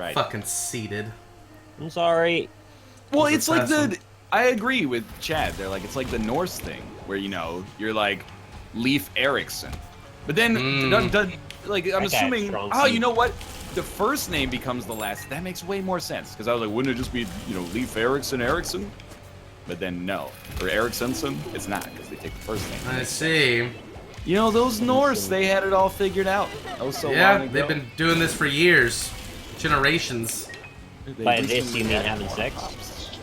Right. Fucking seated. I'm sorry. Well, it's like I agree with Chad. They're like, it's like the Norse thing, where, you know, you're like, Leif Erikson. But then, like, I'm assuming, oh, you know what? The first name becomes the last. That makes way more sense. Because I was like, wouldn't it just be, you know, Leif Erikson? But then, no. Or Erikssonson? It's not, because they take the first name. I see. You know, those Norse, they had it all figured out. That was so long ago. They've been doing this for years. Generations. By this, you mean having sex?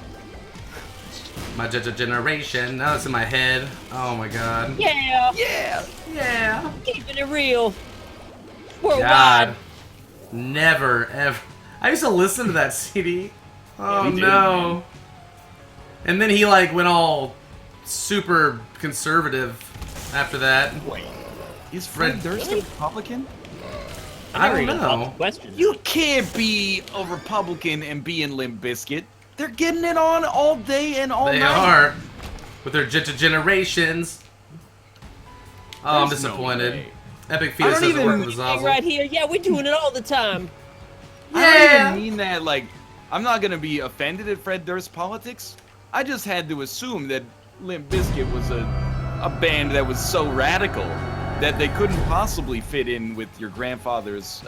My generation. Now it's in my head. Oh my god. Yeah! Yeah! Yeah! Keeping it real! Worldwide! God. Never, ever. I used to listen to that CD. Oh Yeah, no. Man. And then he like went all super conservative after that. Wait. Is Fred Durst a Republican? I don't know. You can't be a Republican and be in Limp Bizkit. They're getting it on all day and all night. They are. With their generations. Oh, I'm disappointed. Epic Fetus doesn't work with Zazzle. Right here, yeah, we're doing it all the time. Yeah. I don't even mean that, like, I'm not going to be offended at Fred Durst's politics. I just had to assume that Limp Bizkit was a band that was so radical that they couldn't possibly fit in with your grandfather's,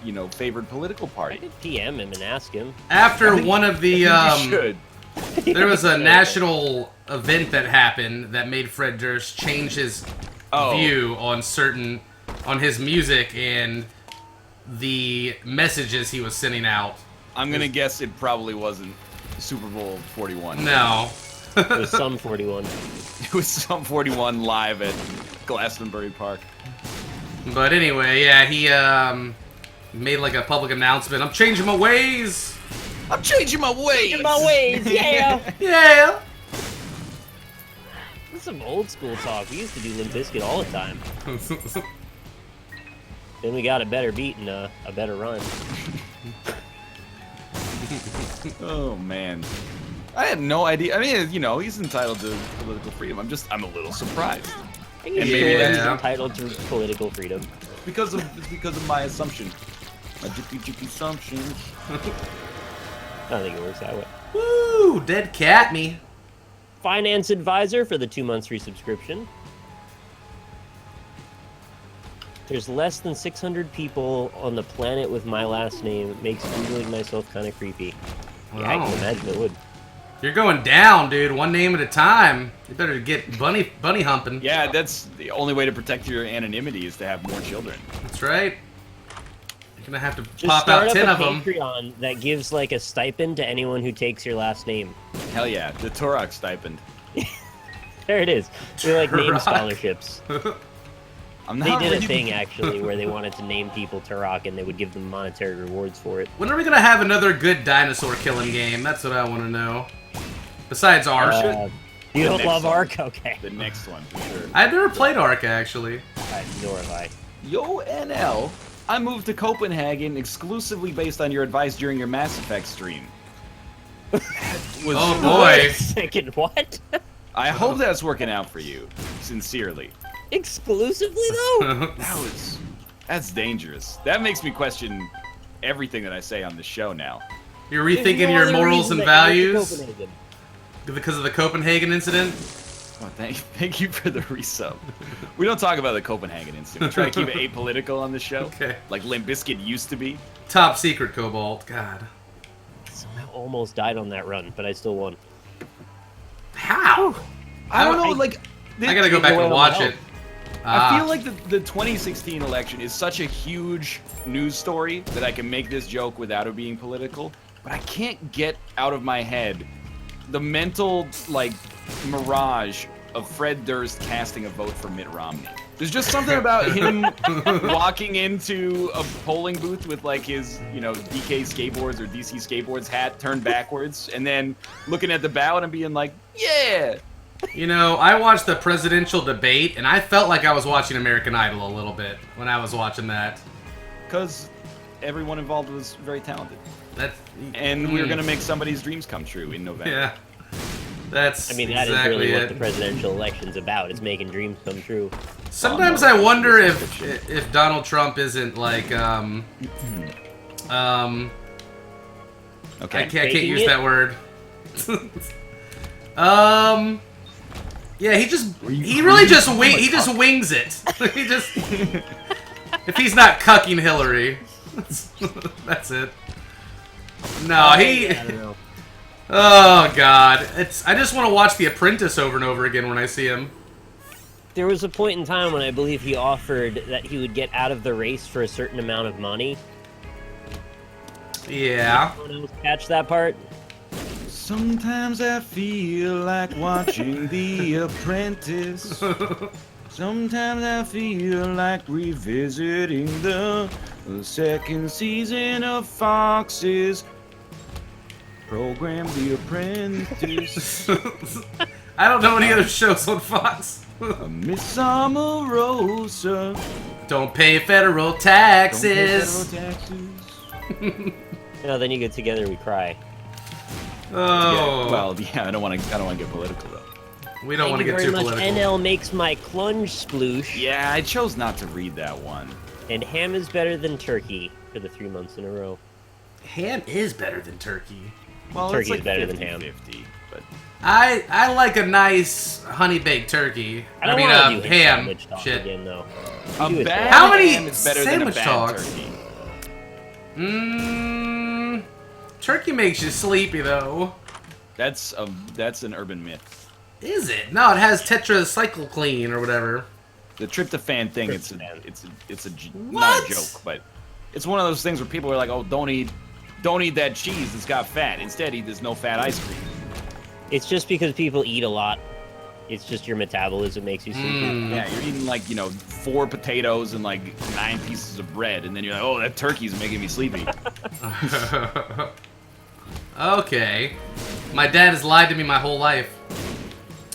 you know, favored political party. I could PM him and ask him. After one of the, should. There was a national event that happened that made Fred Durst change his view on his music and the messages he was sending out. I'm gonna guess it probably wasn't Super Bowl 41. No. It was some 41. It was some 41 live at Glastonbury Park. But anyway, yeah, he made like a public announcement. I'm changing my ways. I'm changing my ways. Changing my ways, yeah. Yeah. This is some old school talk. We used to do Limp Bizkit all the time. Then we got a better beat and a better run. Oh man, I had no idea. I mean, you know, he's entitled to political freedom. I'm a little surprised. And maybe that's entitled to political freedom because of my assumption, my jippy assumption. I don't think it works that way. Woo! Dead cat me. Finance advisor for the 2 months free subscription. There's less than 600 people on the planet with my last name. It makes Googling myself kind of creepy. Yeah, I can imagine it would. You're going down, dude. One name at a time. You better get bunny humping. Yeah, that's the only way to protect your anonymity is to have more children. That's right. You're gonna have to Just pop out 10 of them. Patreon that gives like a stipend to anyone who takes your last name. Hell yeah, the Turok stipend. There it is. They're like name scholarships. They did a thing actually where they wanted to name people Turok and they would give them monetary rewards for it. When are we gonna have another good dinosaur killing game? That's what I want to know. Besides Ark. You don't love Ark? Okay. The next one, for sure. I've never played Ark actually. Nor have I. Yo, NL. I moved to Copenhagen exclusively based on your advice during your Mass Effect stream. Oh boy. Wait a second, what? I hope that's working out for you. Sincerely. Exclusively though? That's dangerous. That makes me question everything that I say on the show now. You're rethinking your morals and values because of the Copenhagen incident? Oh, thank you for the resub. We don't talk about the Copenhagen incident. We try to keep it apolitical on the show. Okay. Like Limp Bizkit used to be. Top secret, Cobalt. God. I almost died on that run, but I still won. How? I don't know, like... I gotta go back and watch it. I feel like the 2016 election is such a huge news story that I can make this joke without it being political, but I can't get out of my head the mental, like, mirage of Fred Durst casting a vote for Mitt Romney. There's just something about him walking into a polling booth with, like, his, you know, DK skateboards or DC skateboards hat turned backwards, and then looking at the ballot and being like, yeah! You know, I watched the presidential debate, and I felt like I was watching American Idol a little bit when I was watching that. Because everyone involved was very talented. And we were going to make somebody's dreams come true in November. Yeah. That's I mean, that is really what the presidential election's about. It's making dreams come true. Sometimes I wonder if Donald Trump isn't like Okay. I can't use it? that word. Yeah, he really just wings it. He just if he's not cucking Hillary, that's it. No, I don't know. Oh God, I just want to watch The Apprentice over and over again when I see him. There was a point in time when I believe he offered that he would get out of the race for a certain amount of money. Yeah. Anyone else catch that part? Sometimes I feel like watching The Apprentice. Sometimes I feel like revisiting the second season of Fox's program, The Apprentice. I don't know any other shows on Fox. Miss Omarosa. Don't pay federal taxes. Don't pay federal taxes. No, then you get together, we cry. Oh. Yeah, well, yeah, I don't want to get political though. We don't want to Thank get you too very much. political. NL makes my clunge sploosh. Yeah, I chose not to read that one. And ham is better than turkey for the 3 months in a row. Ham is better than turkey. Well, Turkey it's like is better than 50-50, but I like a nice honey baked turkey. I don't mean, want to do ham. sandwich talk Shit. again, though. a Do it bad though. How many ham is better sandwich than a bad talks? turkey. Turkey makes you sleepy though. That's an urban myth. Is it? No, it has tetracycline or whatever. The tryptophan thing, Tryptophan. it's not What? a joke, but it's one of those things where people are like, oh, don't eat that cheese, it's got fat. Instead, eat this no-fat ice cream. It's just because people eat a lot. It's just your metabolism makes you sleepy. Yeah, you're eating like, 4 potatoes and like 9 pieces of bread, and then you're like, oh, that turkey's making me sleepy. Okay. My dad has lied to me my whole life.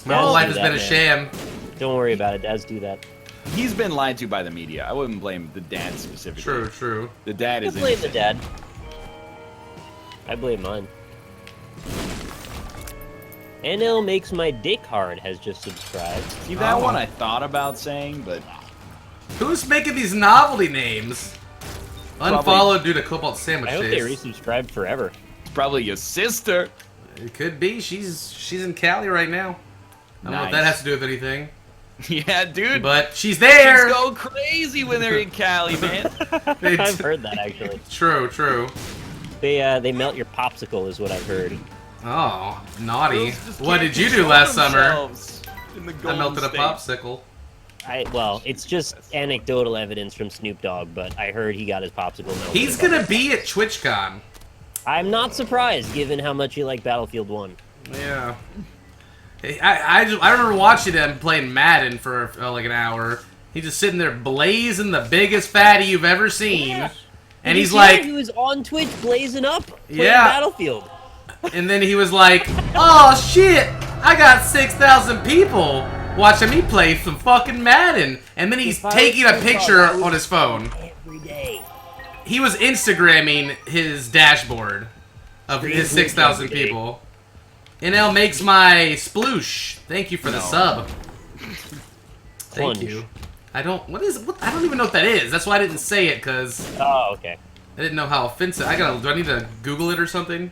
My Dads whole life do has that, been a man. sham. Don't worry about it. Dads do that. He's been lied to by the media. I wouldn't blame the dad specifically. True, true. The dad I is blame the innocent. dad. I blame mine. NL makes my dick hard has just subscribed. See, that Oh. one I thought about saying, but Who's making these novelty names? Probably- Unfollowed due to Cobalt sandwich I hope they days. resubscribed forever. it's probably your sister. It could be. She's in Cali right now. I don't know if that Nice. has to do with anything. Yeah, dude. But she's Kids there! go crazy when they're in Cali, man. I've heard that actually. True, true. They melt your popsicle is what I've heard. Oh, naughty. Girls just What can't did you do control last summer? themselves in the I Golden melted a State. popsicle. Well, it's just anecdotal evidence from Snoop Dogg, but I heard he got his popsicle melted. He's gonna be at TwitchCon. I'm not surprised, given how much you like Battlefield 1. Yeah. I remember watching him playing Madden for like an hour. He's just sitting there blazing the biggest fatty you've ever seen. Yeah. And Did you he's see like, that? He was on Twitch blazing up, playing Yeah. Battlefield. and then he was like, oh shit, I got 6,000 people watching me play some fucking Madden. And then he's If I taking was a Snoop picture Dogg, I would on his phone. Every day. He was Instagramming his dashboard of his 6,000 Every day. people. NL makes my sploosh. Thank you for the No. sub. Thank Plunge. you. I don't even know what that is. That's why I didn't say it, because Oh, okay. I didn't know how offensive. Do I need to Google it or something?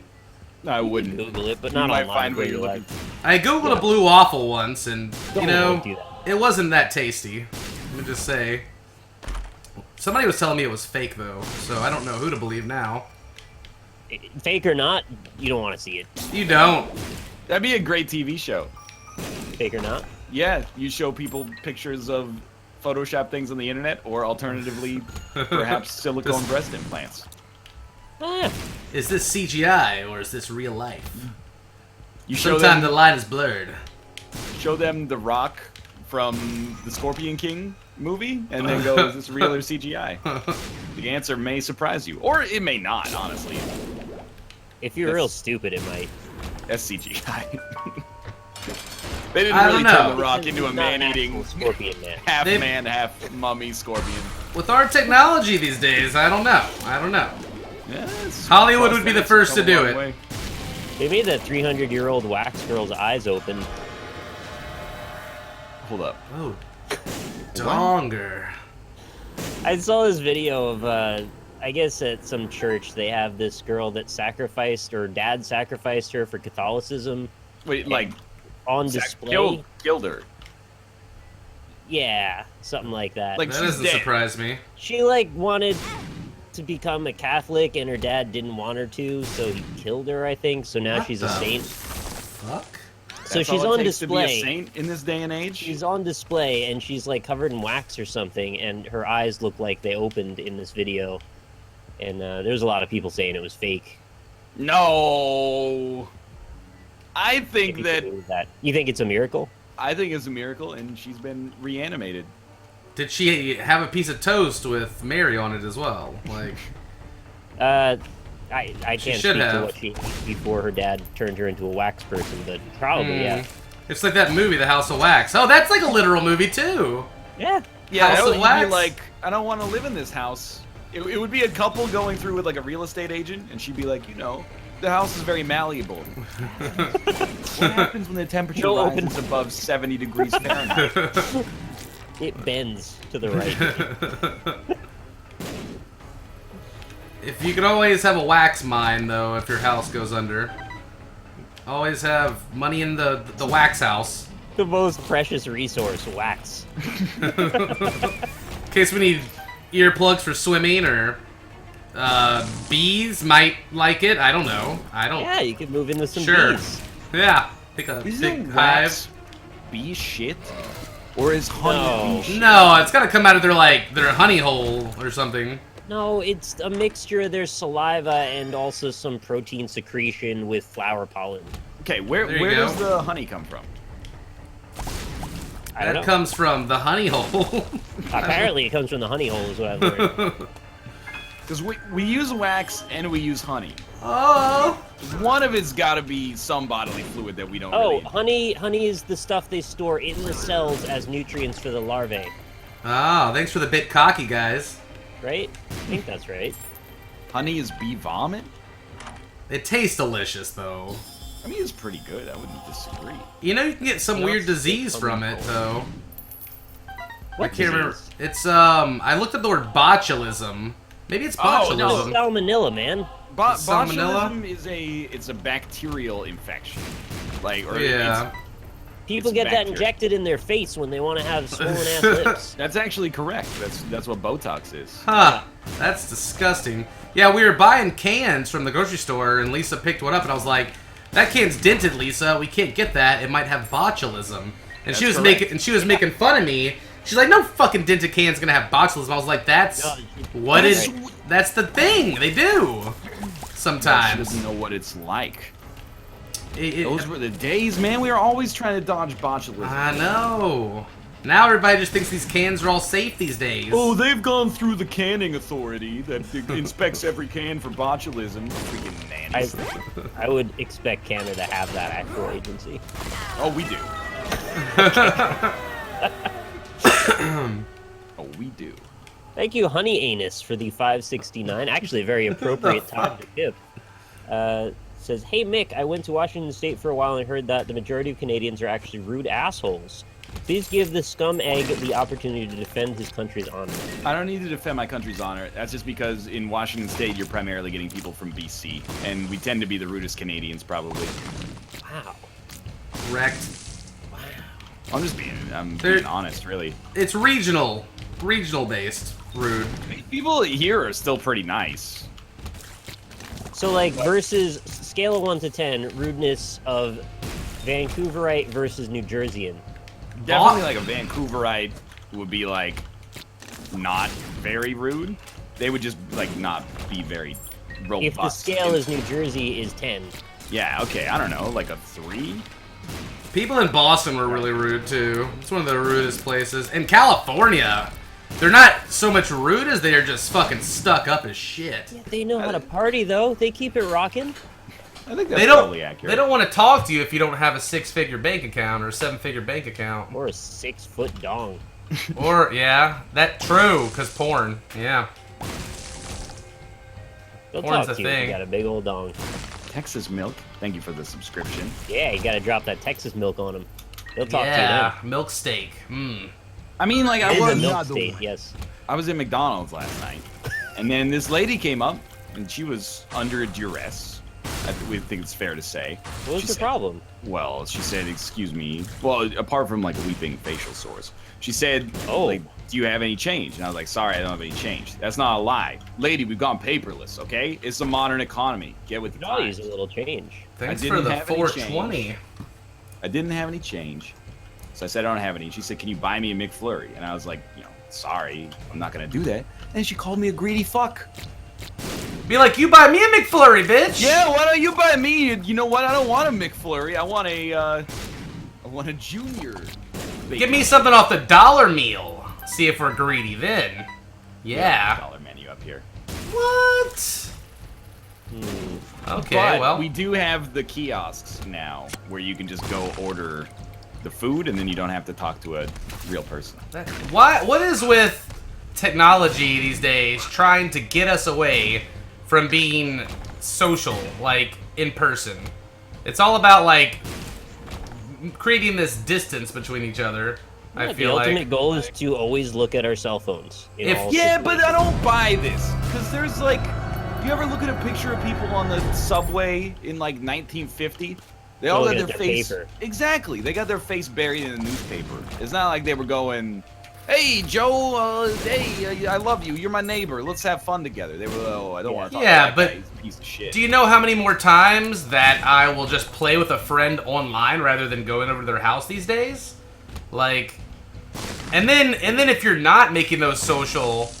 I wouldn't. Google it, but You not might online. find what where you're you looking like. I Googled a blue waffle once, and, Don't do that. it wasn't that tasty. Let me just say. Somebody was telling me it was fake, though, so I don't know who to believe now. Fake or not, you don't want to see it. You don't. That'd be a great TV show. Fake or not. Yeah, you show people pictures of Photoshop things on the internet, or alternatively, perhaps silicone Just- breast implants. Ah, Is this CGI, or is this real life? You show Sometimes the them, line is blurred. show them The Rock from the Scorpion King movie, and then go, is this real or CGI? The answer may surprise you, or it may not, honestly. if you're real stupid, it might. That's CGI. They didn't I really don't turn know. The Rock into a Not an man-eating, actual scorpion man. half They- man, half mummy scorpion. With our technology these days, I don't know. Yeah, it's- Hollywood would be the it's first to come a do long it. way. They made that 300-year-old wax girl's eyes open. Hold up. Oh. Donger. I saw this video of, I I guess at some church they have this girl that sacrificed, or dad sacrificed her for Catholicism. Wait, like on display. Killed her. Yeah, something like that. Like that doesn't surprise me. She like wanted to become a Catholic, and her dad didn't want her to, so he killed her, I think. So now she's a saint. Fuck. So That's she's all it on takes display. To be a saint in this day and age. She's on display, and she's like covered in wax or something, and her eyes look like they opened in this video. And there's a lot of people saying it was fake. No, I think that. You think it's a miracle? I think it's a miracle, and she's been reanimated. Did she have a piece of toast with Mary on it as well? Like, I can't speak to what she ate before her dad turned her into a wax person, but probably, yeah. It's like that movie, The House of Wax. Oh, that's like a literal movie, too. Yeah. Yeah, House that of would Wax? be like, I don't want to live in this house. It would be a couple going through with like a real estate agent, and she'd be like, you know, the house is very malleable. What happens when the temperature rises above 70 degrees Fahrenheit? It bends to the right. If you could always have a wax mine, though, if your house goes under. Always have money in the wax house. The most precious resource, wax. In case we need earplugs for swimming, or bees might like it. I don't know. Yeah, you could move into some bees. Yeah. Pick a big hive. Bee shit? Or is honey bee shit? No, it's gotta come out of their honey hole or something. No, it's a mixture of their saliva and also some protein secretion with flower pollen. Okay, where does the honey come from? That comes from the honey hole. Apparently it comes from the honey hole is what I've learned. Because we use wax and we use honey. Oh! One of it's got to be some bodily fluid that we don't honey is the stuff they store in the cells as nutrients for the larvae. Oh, thanks for the bit cocky, guys. Right? I think that's right. Honey is bee vomit? It tastes delicious, though. I mean, it's pretty good. I wouldn't disagree. You know, you can get some weird disease from it, though. What I can't remember. It's, I looked up the word botulism. Maybe it's botulism. Oh, no, salmonella, man. Botulism is a bacterial infection. People get that injected in their face when they want to have swollen-ass lips. That's actually correct. That's what Botox is. Huh. That's disgusting. Yeah, we were buying cans from the grocery store, and Lisa picked one up, and I was like, "That can's dented, Lisa. We can't get that. It might have botulism." And she was making fun of me. She's like, "No fucking dented can's gonna have botulism." I was like, "That's the thing. They do sometimes." She doesn't know what it's like. Those were the days, man. We were always trying to dodge botulism. I know. Now everybody just thinks these cans are all safe these days. Oh, they've gone through the canning authority that inspects every can for botulism. Freaking nannies. I would expect Canada to have that actual agency. Oh, we do. Oh, we do. Thank you, Honey Anus, for the 569. Actually, a very appropriate time to give. Says, hey Mick, I went to Washington State for a while and heard that the majority of Canadians are actually rude assholes. Please give the scum egg the opportunity to defend his country's honor. I don't need to defend my country's honor. That's just because in Washington State, you're primarily getting people from BC, and we tend to be the rudest Canadians, probably. Wow. Correct. Wow. I'm being honest, really. It's regional based rude. People here are still pretty nice. So, like, versus scale of 1 to 10, rudeness of Vancouverite versus New Jerseyan. Definitely like a Vancouverite would be like not very rude. They would just like not be very robust. If the scale is New Jersey is 10. Yeah, okay, I don't know, like a 3? People in Boston were really rude too. It's one of the rudest places. In California, they're not so much rude as they are just fucking stuck up as shit. Yeah, they know how to party though. They keep it rocking. I think that's totally accurate. They don't want to talk to you if you don't have a 6-figure bank account or a 7-figure bank account. Or a 6-foot dong. Or, yeah, true, because porn, yeah. They'll Porn's talk to a you if thing. you got a big old dong. Texas Milk, thank you for the subscription. Yeah, you gotta drop that Texas milk on them. They'll talk to you Yeah, milk steak. Mmm. I mean, like, then. Milk state, yes. I was at McDonald's last night. And then this lady came up, and she was under duress. We think it's fair to say. What was the problem? Well, she said, "Excuse me." Well, apart from like weeping facial sores, she said, "Oh, like, do you have any change?" And I was like, "Sorry, I don't have any change." That's not a lie, lady. We've gone paperless. Okay, it's a modern economy. Get with the could always times. use a little change. Thanks didn't for the have any 420. I didn't have any change, so I said I don't have any. She said, "Can you buy me a McFlurry?" And I was like, "Sorry, I'm not gonna do that." And she called me a greedy fuck. Be like, you buy me a McFlurry, bitch. Yeah, why don't you buy me? You know what? I don't want a McFlurry. I want a junior. Give me something off the dollar meal. See if we're greedy then. Yeah. Dollar menu up here. What? Okay, But well. we do have the kiosks now, where you can just go order the food, and then you don't have to talk to a real person. What is with technology these days trying to get us away from being social, like, in person? It's all about, like, creating this distance between each other. I feel the like ultimate goal is to always look at our cell phones. Yeah, but I don't buy this, because there's like, you ever look at a picture of people on the subway in like 1950? They all got their face. Paper. Exactly, they got their face buried in a newspaper. It's not like they were going, "Hey, Joe, hey, I love you. You're my neighbor. Let's have fun together." They were, "Oh, I don't want to talk to that guy. He's a piece of shit." Do you know how many more times that I will just play with a friend online rather than going over to their house these days? Like, and then if you're not making those social,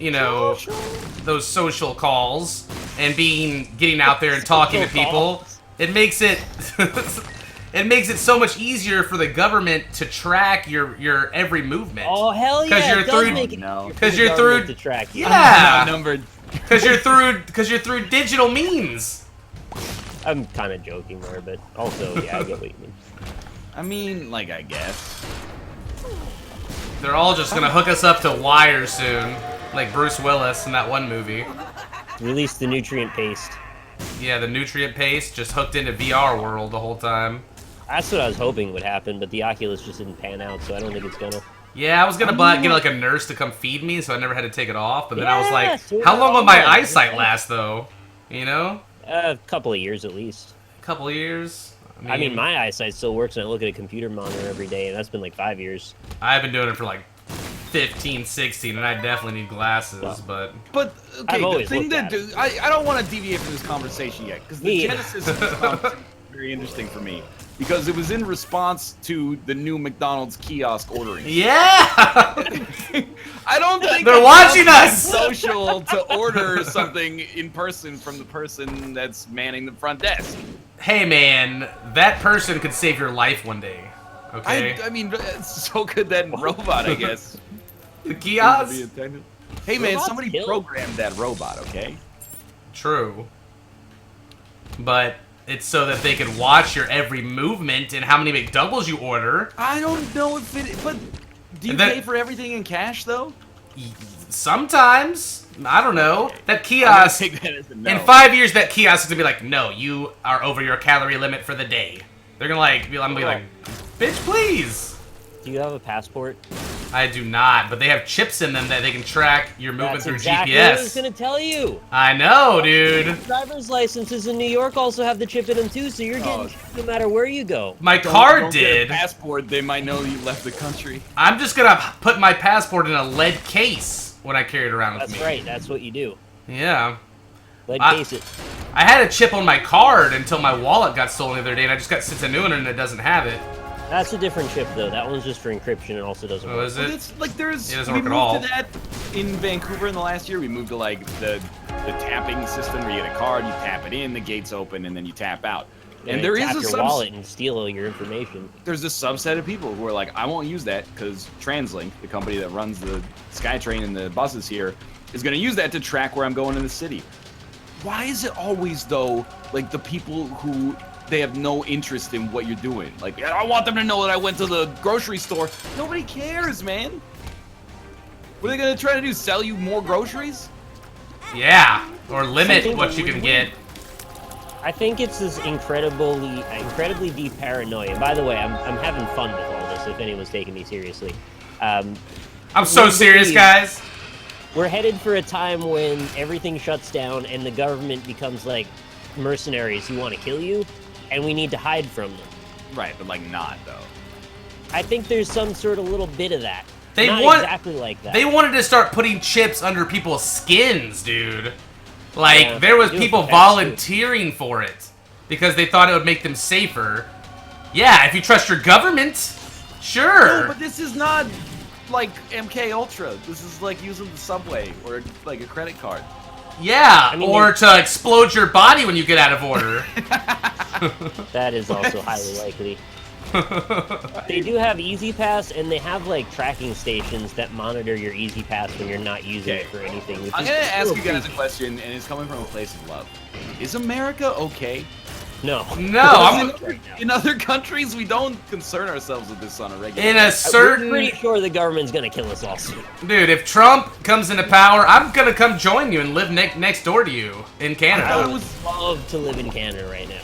those social calls and getting out there and talking to people, it makes it it makes it so much easier for the government to track your every movement. Oh hell yeah! Because you're through to track you. Yeah, numbered. Because you're through digital means. I'm kind of joking there, but also yeah, I get what you mean. I mean, like, I guess. They're all just gonna hook us up to wires soon, like Bruce Willis in that one movie. Release the nutrient paste. Yeah, the nutrient paste just hooked into VR world the whole time. That's what I was hoping would happen, but the Oculus just didn't pan out, so I don't think it's gonna. Yeah, I was gonna get like a nurse to come feed me, so I never had to take it off. But then I was like, so how long will my eyesight last, though? You know? A couple of years at least. A couple of years. I mean, my eyesight still works, and I look at a computer monitor every day, and that's been like 5 years. I've been doing it for like 15, 16, and I definitely need glasses, but okay, the thing that I don't want to deviate from this conversation yet, because the genesis of this conversation is very interesting for me, because it was in response to the new McDonald's kiosk ordering. Yeah. I don't think they're watching us. Social to order something in person from the person that's manning the front desk. Hey man, that person could save your life one day. Okay. I mean, so could that robot, I guess. The kiosk? Hey man, Robots somebody programmed that robot, okay? True. But it's so that they can watch your every movement and how many McDoubles you order. I don't know if it... But do you pay for everything in cash, though? Sometimes. I don't know. That kiosk... In 5 years, that kiosk is going to be like, no, you are over your calorie limit for the day. They're going to be like, bitch, please. Do you have a passport? I do not, but they have chips in them that they can track your movement through exactly GPS. What I was gonna tell you. I know, dude. Driver's licenses in New York also have the chip in them too, so you're getting no matter where you go. My car did. Get a passport, they might know you left the country. I'm just gonna put my passport in a lead case when I carry it around with me. That's right. That's what you do. Yeah. Lead case it. I had a chip on my card until my wallet got stolen the other day, and I just got sent a new one and it doesn't have it. That's a different chip, though. That one's just for encryption and also doesn't work. Oh, is it? It's like there's... It doesn't we work at all. moved to that in Vancouver in the last year. We moved to, like, the tapping system where you get a card, you tap it in, the gates open, and then you tap out. Yeah, and there is tap a your wallet and steal all your information. There's a subset of people who are like, I won't use that because TransLink, the company that runs the SkyTrain and the buses here, is going to use that to track where I'm going in the city. Why is it always, though, like, the people who... they have no interest in what you're doing. Like, I want them to know that I went to the grocery store. Nobody cares, man. What are they gonna try to do? Sell you more groceries? Yeah, or limit what you can get. I think it's this incredibly deep paranoia. By the way, I'm having fun with all this. If anyone's taking me seriously, I'm so serious, guys. we're headed for a time when everything shuts down and the government becomes like mercenaries who want to kill you, and we need to hide from them. Right, but like not though. I think there's some sort of little bit of that. They Not want exactly like that. They wanted to start putting chips under people's skins, dude. Like Yeah, there was they do it people for pets, too. volunteering for it because they thought it would make them safer. Yeah, if you trust your government, sure. No, but this is not like MK Ultra. This is like using the subway or like a credit card. Yeah, I mean, or to explode your body when you get out of order. That is also highly likely. They do have Easy Pass, and they have like tracking stations that monitor your Easy Pass when you're not using it for anything. Which I'm is gonna ask real you guys a creepy. question, and it's coming from a place of love. Is America okay? No. No, I'm In other countries, we don't concern ourselves with this on a regular. in a We're certain pretty sure the government's gonna kill us all soon. dude. If Trump comes into power, I'm gonna come join you and live next door to you in I Canada. would love to live in Canada right now.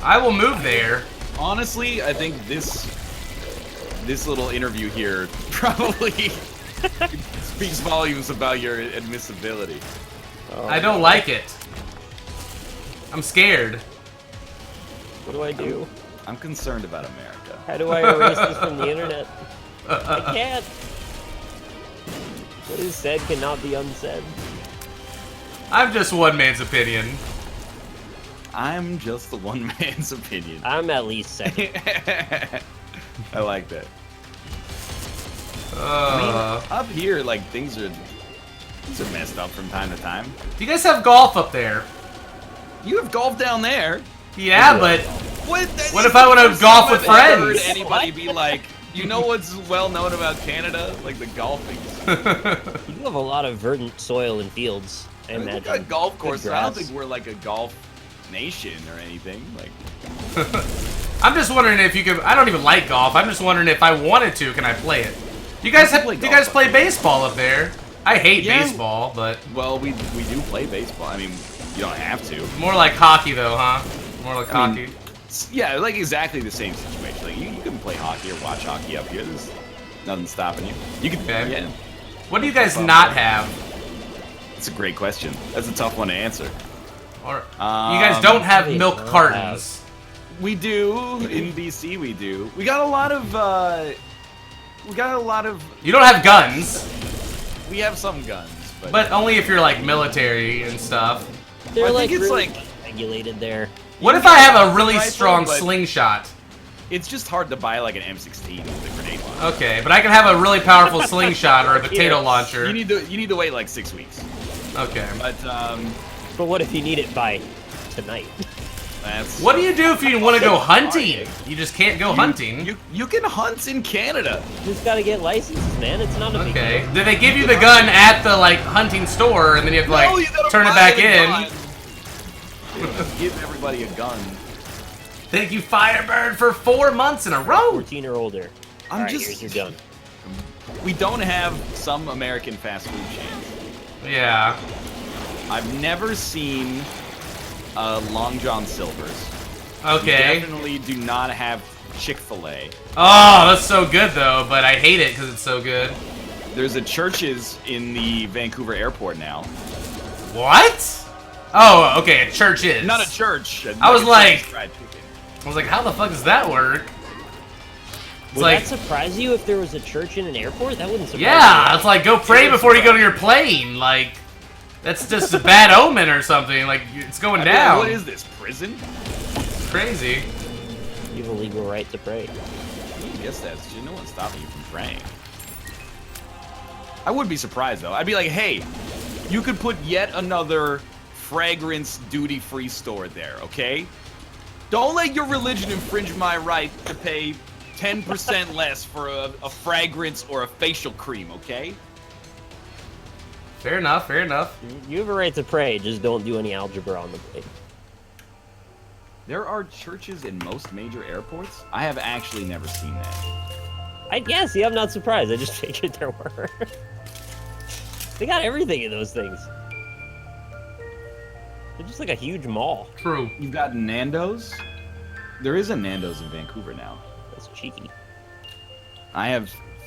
I will move there. Honestly, I think this little interview here probably speaks volumes about your admissibility. I don't like it. I'm scared. What do I do? I'm concerned about America. How do I erase this from the internet? I can't. What is said cannot be unsaid. I'm just one man's opinion. I'm just the one man's opinion. I'm at least second. I like that. I mean, up here, like things are messed up from time to time. Do you guys have golf up there? You have golf down there. Yeah, but What if I wanna golf with I've heard friends? anybody be like, you know what's well known about Canada? Like the golfing. You do have a lot of verdant soil and fields, I We've imagine. got golf Good courses. I don't grass. think we're like a golf nation or anything. Like, I'm just wondering if you could. I don't even like golf. I'm just wondering if I wanted to, can I play it? You guys can play do you golf guys up play there. baseball up there? I hate Yeah. baseball, but well, we do play baseball. I mean, you don't have to. more like hockey though, huh? More like I mean, hockey. Yeah, like exactly the same situation. Like you can play hockey or watch hockey up here. There's nothing stopping you. You can. Okay. Yeah, What do you guys not have? it's a great question. That's a tough one to answer. Or you guys don't have They milk don't cartons. We do in BC. We do. We got a lot of. You don't have guns, We have some guns, but only if you're like military and stuff. They're I like think it's really like- regulated there. What You if I can have get a really rifle, strong but slingshot? It's just hard to buy like an M16 with a grenade launcher. Okay, but I can have a really powerful slingshot or a potato Yeah. launcher. You need to wait like 6 weeks. Okay. But But what if you need it by tonight? that's What do you do if you want to go hunting? You just can't go hunting. You can hunt in Canada. You just gotta get licenses, man. It's not a big Okay. deal. Do they give you the gun at the like hunting store and then you have to like No, you gotta turn it buy back the in? gun. They don't give everybody a gun. Thank you, Firebird, for 4 months in a row. 14 or older. I'm Alright, just- here's your gun. We don't have some American fast food chains. Yeah. I've never seen Long John Silver's. We Okay. definitely do not have Chick-fil-A. Oh, that's so good though, but I hate it because it's so good. There's a Church's in the Vancouver airport now. What? Oh, okay. A church is. Not a church. I was a like- Church's fried chicken. I was like, how the fuck does that work? It's Would like, that surprise you if there was a church in an airport? That wouldn't surprise yeah, me. it's like go pray before you go to your plane. Like, that's just a bad omen or something. Like, it's going I'd be like, down. what is this, prison? Crazy. You have a legal right to pray. I guess that's no one's stopping you from praying. I wouldn't be surprised though. I'd be like, hey, you could put yet another fragrance duty-free store there, okay? Don't let your religion infringe my right to pay 10% less for a fragrance or a facial cream, okay? Fair enough. Fair enough. You have a right to pray, just don't do any algebra on the plane. There are churches in most major airports. I have actually never seen that. I guess, yeah, I'm not surprised. I just figured there were. They got everything in those things. They're just like a huge mall. True. You've got Nando's. There is a Nando's in Vancouver now. That's cheeky. I have